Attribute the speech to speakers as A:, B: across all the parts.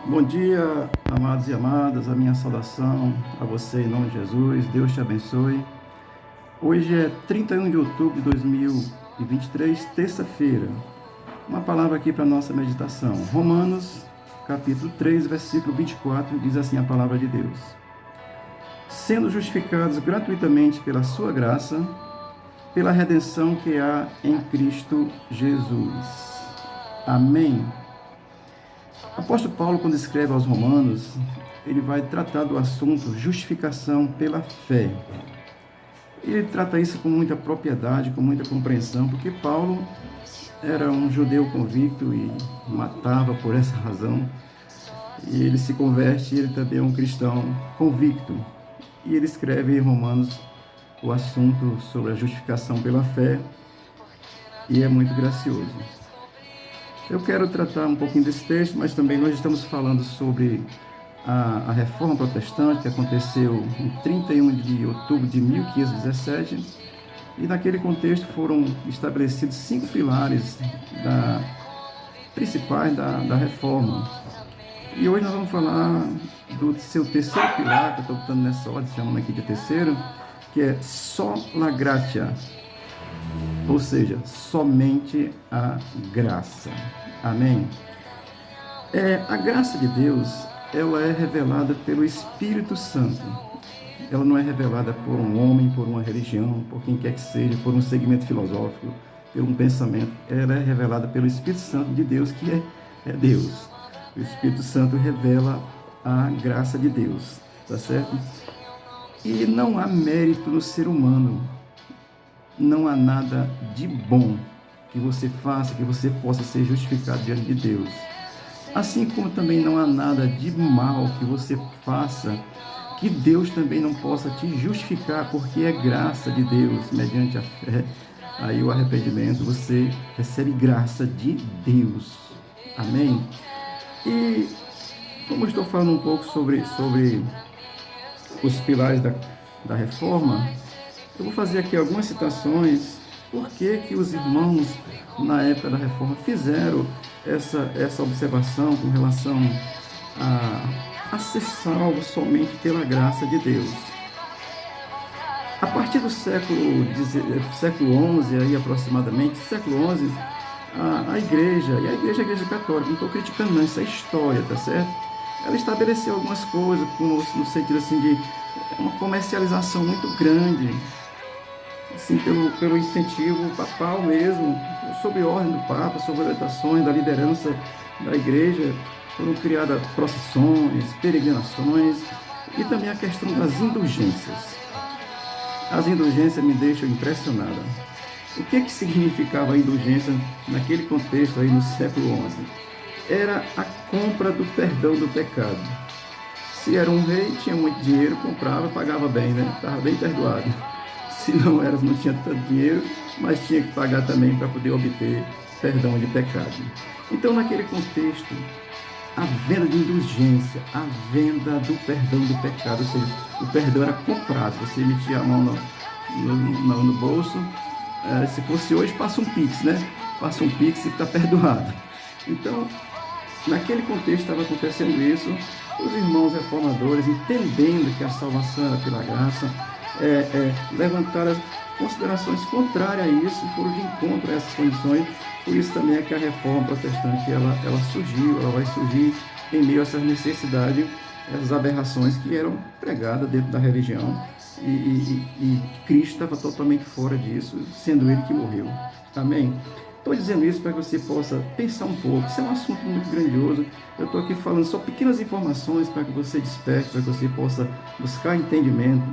A: Bom dia, amados e amadas, a minha saudação a você em nome de Jesus, Deus te abençoe. Hoje é 31 de outubro de 2023, terça-feira. Uma palavra aqui para a nossa meditação. Romanos, capítulo 3, versículo 24, diz assim a palavra de Deus. Sendo justificados gratuitamente pela sua graça, pela redenção que há em Cristo Jesus. Amém. O apóstolo Paulo, quando escreve aos Romanos, ele vai tratar do assunto justificação pela fé. Ele trata isso com muita propriedade, com muita compreensão, porque Paulo era um judeu convicto e matava por essa razão. E ele se converte, ele também é um cristão convicto. E ele escreve em Romanos o assunto sobre a justificação pela fé, e é muito gracioso. Eu quero tratar um pouquinho desse texto, mas também nós estamos falando sobre a Reforma Protestante, que aconteceu em 31 de outubro de 1517, e naquele contexto foram estabelecidos 5 pilares principais da Reforma. E hoje nós vamos falar do seu terceiro pilar, que eu estou botando nessa ordem, chamando aqui de terceiro, que é sola gratia, ou seja, somente a graça. Amém? A graça de Deus, ela é revelada pelo Espírito Santo. Ela não é revelada por um homem, por uma religião, por quem quer que seja, por um segmento filosófico, por um pensamento. Ela é revelada pelo Espírito Santo de Deus, que é Deus. O Espírito Santo revela a graça de Deus, tá certo? E não há mérito no ser humano. Não há nada de bom que você faça, que você possa ser justificado diante de Deus. Assim como também não há nada de mal que você faça, que Deus também não possa te justificar, porque é graça de Deus, mediante a fé. Aí o arrependimento, você recebe graça de Deus. Amém? E como eu estou falando um pouco sobre os pilares da reforma, eu vou fazer aqui algumas citações, por que os irmãos, na época da reforma, fizeram essa observação com relação a ser salvo somente pela graça de Deus. A partir do século XI, aí aproximadamente, século XI, a igreja católica, não estou criticando não, isso é história, tá certo? Ela estabeleceu algumas coisas, no sentido assim de uma comercialização muito grande, assim, pelo incentivo papal mesmo, sob ordem do Papa, sob orientações da liderança da igreja, foram criadas procissões, peregrinações e também a questão das indulgências. As indulgências me deixam impressionada. O que significava a indulgência naquele contexto aí no século XI? Era a compra do perdão do pecado. Se era um rei, tinha muito dinheiro, comprava, pagava bem, né? Estava bem perdoado. Se não era, não tinha tanto dinheiro, mas tinha que pagar também para poder obter perdão de pecado. Então, naquele contexto, a venda de indulgência, a venda do perdão do pecado, ou seja, o perdão era comprado, você metia a mão no bolso, se fosse hoje, passa um Pix, né? Passa um Pix e está perdoado. Então, naquele contexto estava acontecendo isso, os irmãos reformadores, entendendo que a salvação era pela graça, levantaram considerações contrárias a isso e foram de encontro a essas condições. Por isso também é que a reforma protestante ela surgiu, ela vai surgir em meio a essas necessidades, essas aberrações que eram pregadas dentro da religião, e Cristo estava totalmente fora disso, sendo ele que morreu. Amém? Estou dizendo isso para que você possa pensar um pouco. Isso é um assunto muito grandioso. Eu estou aqui falando só pequenas informações para que você desperte, para que você possa buscar entendimento.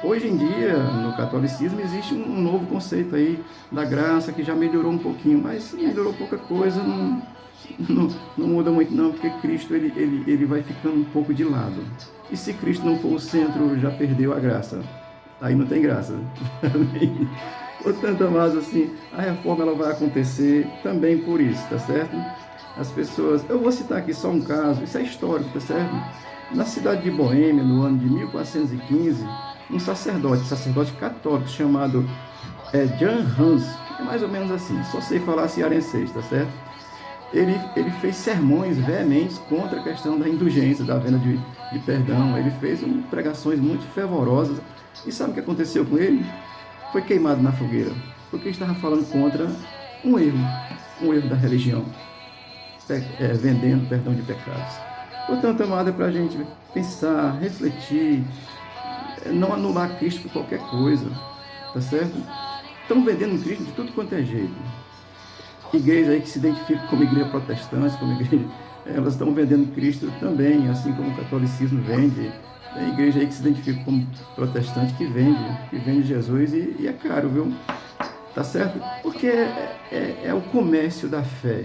A: Hoje em dia, no catolicismo, existe um novo conceito aí da graça, que já melhorou um pouquinho, mas melhorou pouca coisa, não muda muito não, porque Cristo ele vai ficando um pouco de lado. E se Cristo não for o centro, já perdeu a graça. Aí não tem graça. Portanto, amados, assim, a reforma ela vai acontecer também por isso, tá certo? As pessoas, eu vou citar aqui só um caso, isso é histórico, tá certo? Na cidade de Boêmia, no ano de 1415, um sacerdote católico chamado Jan Hus, é mais ou menos assim, só sei falar cearense, tá certo? Ele fez sermões veementes contra a questão da indulgência, da venda de perdão. Ele fez pregações muito fervorosas. E sabe o que aconteceu com ele? Foi queimado na fogueira, porque ele estava falando contra um erro da religião, vendendo perdão de pecados. Portanto, amado, é para a gente pensar, refletir, não anular Cristo por qualquer coisa, tá certo? Estão vendendo Cristo de tudo quanto é jeito. Igrejas aí que se identificam como igreja protestante, como igreja, elas estão vendendo Cristo também, assim como o catolicismo vende. Tem igreja aí que se identifica como protestante que vende Jesus e é caro, viu? Tá certo? Porque é o comércio da fé.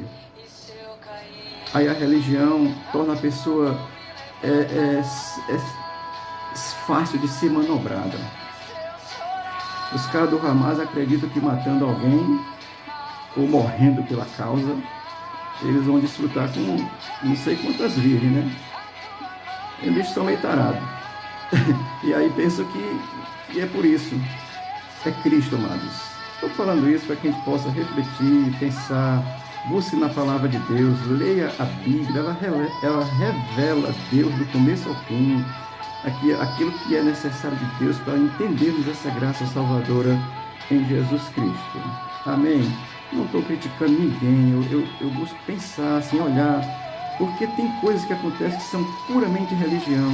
A: Aí a religião torna a pessoa fácil de ser manobrada. Os caras do Hamas acreditam que matando alguém ou morrendo pela causa, eles vão desfrutar com não sei quantas virgens, né? Eles são meio tarados. E aí penso que é por isso. É Cristo, amados. Estou falando isso para que a gente possa refletir, pensar, busque na palavra de Deus, leia a Bíblia, ela revela Deus do começo ao fim, aquilo que é necessário de Deus para entendermos essa graça salvadora em Jesus Cristo. Amém? Não estou criticando ninguém, eu busco pensar, assim, olhar, porque tem coisas que acontecem que são puramente religião,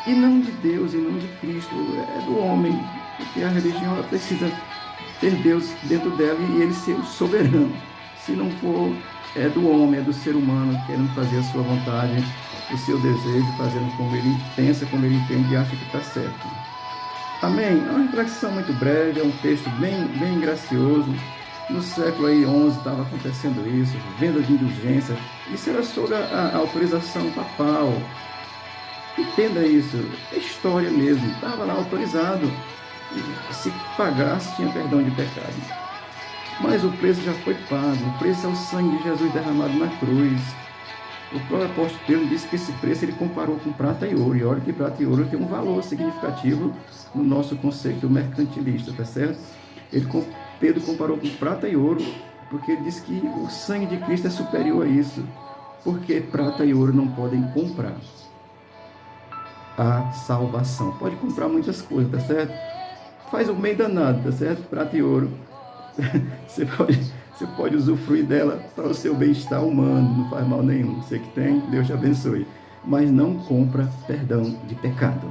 A: e não de Deus, e não de Cristo, é do homem, porque a religião ela precisa ter Deus dentro dela e ele ser o soberano. Se não for, é do homem, é do ser humano, querendo fazer a sua vontade, o seu desejo, fazendo como ele pensa, como ele entende e acha que está certo. Amém? É uma reflexão muito breve, é um texto bem gracioso. No século aí 11 estava acontecendo isso, venda de indulgência. Isso era sobre a autorização papal. Entenda isso, é história mesmo. Estava lá autorizado. Se pagasse, tinha perdão de pecado. Mas o preço já foi pago. O preço é o sangue de Jesus derramado na cruz. O próprio apóstolo Pedro disse que esse preço ele comparou com prata e ouro. E olha que prata e ouro tem um valor significativo no nosso conceito mercantilista, tá certo? Pedro comparou com prata e ouro, porque ele disse que o sangue de Cristo é superior a isso. Porque prata e ouro não podem comprar a salvação. Pode comprar muitas coisas, tá certo? Faz o meio danado, tá certo? Prata e ouro. Você pode usufruir dela para o seu bem-estar humano, não faz mal nenhum. Você que tem, Deus te abençoe. Mas não compra perdão de pecado.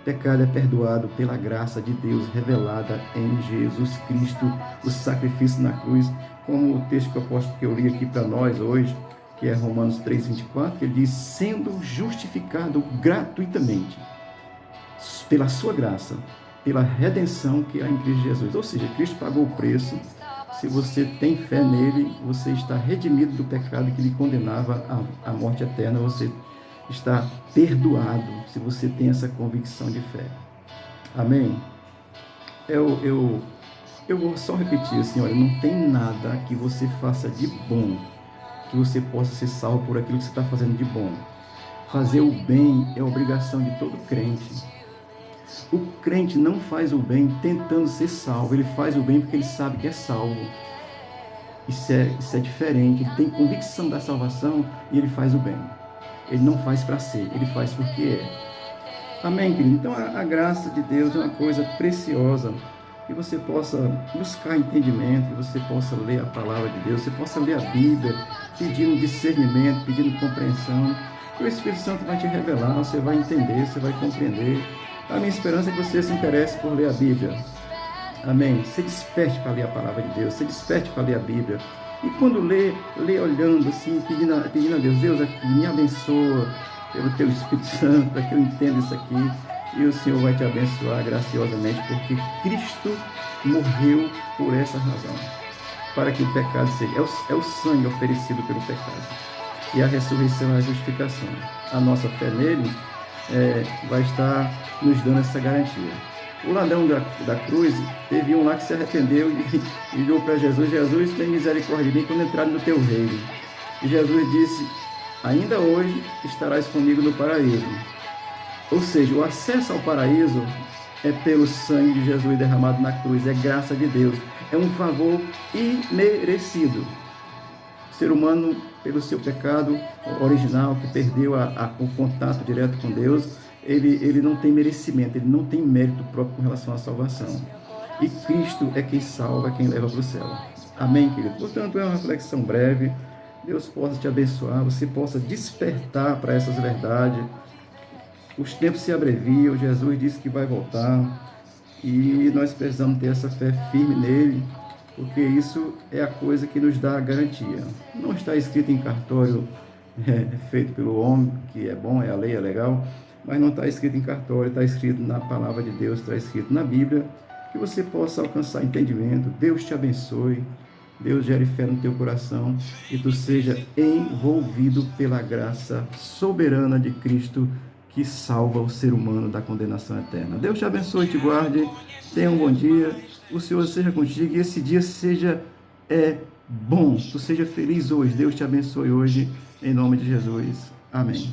A: Pecado é perdoado pela graça de Deus revelada em Jesus Cristo, o sacrifício na cruz, como o texto que eu li aqui para nós hoje, que é Romanos 3,24, que ele diz, sendo justificado gratuitamente, pela sua graça, pela redenção que há em Cristo Jesus. Ou seja, Cristo pagou o preço. Se você tem fé nele, você está redimido do pecado que lhe condenava à morte eterna. Você está perdoado, se você tem essa convicção de fé. Amém? Eu vou só repetir assim, olha, não tem nada que você faça de bom que você possa ser salvo por aquilo que você está fazendo de bom. Fazer o bem é obrigação de todo crente. O crente não faz o bem tentando ser salvo, ele faz o bem porque ele sabe que é salvo. Isso é diferente, ele tem convicção da salvação e ele faz o bem. Ele não faz para ser, ele faz porque é. Amém, querido? Então a graça de Deus é uma coisa preciosa, que você possa buscar entendimento, que você possa ler a palavra de Deus, você possa ler a Bíblia, pedindo discernimento, pedindo compreensão, que o Espírito Santo vai te revelar, você vai entender, você vai compreender. A minha esperança é que você se interesse por ler a Bíblia. Amém? Se desperte para ler a palavra de Deus, se desperte para ler a Bíblia. E quando lê olhando assim, pedindo a Deus, me abençoa pelo teu Espírito Santo, para que eu entenda isso aqui. E o Senhor vai te abençoar graciosamente, porque Cristo morreu por essa razão. Para que o pecado seja. É o sangue oferecido pelo pecado. E a ressurreição é a justificação. A nossa fé nele vai estar nos dando essa garantia. O ladrão da cruz, teve um lá que se arrependeu e deu para Jesus, Jesus, tem misericórdia de mim quando entrar no teu reino. E Jesus disse, ainda hoje estarás comigo no paraíso. Ou seja, o acesso ao paraíso é pelo sangue de Jesus derramado na cruz, é graça de Deus, é um favor imerecido. ser humano, pelo seu pecado original, que perdeu o contato direto com Deus, ele não tem merecimento, ele não tem mérito próprio com relação à salvação. E Cristo é quem salva, é quem leva para o céu. Amém, querido? Portanto, é uma reflexão breve. Deus possa te abençoar, você possa despertar para essas verdades. Os tempos se abreviam, Jesus disse que vai voltar. E nós precisamos ter essa fé firme nele, porque isso é a coisa que nos dá a garantia. Não está escrito em cartório feito pelo homem, que é bom, é a lei, é legal, mas não está escrito em cartório, está escrito na palavra de Deus, está escrito na Bíblia, que você possa alcançar entendimento. Deus te abençoe, Deus gere fé no teu coração e tu seja envolvido pela graça soberana de Cristo, que salva o ser humano da condenação eterna. Deus te abençoe e te guarde. Tenha um bom dia. O Senhor seja contigo e esse dia seja bom. Tu seja feliz hoje. Deus te abençoe hoje, em nome de Jesus. Amém.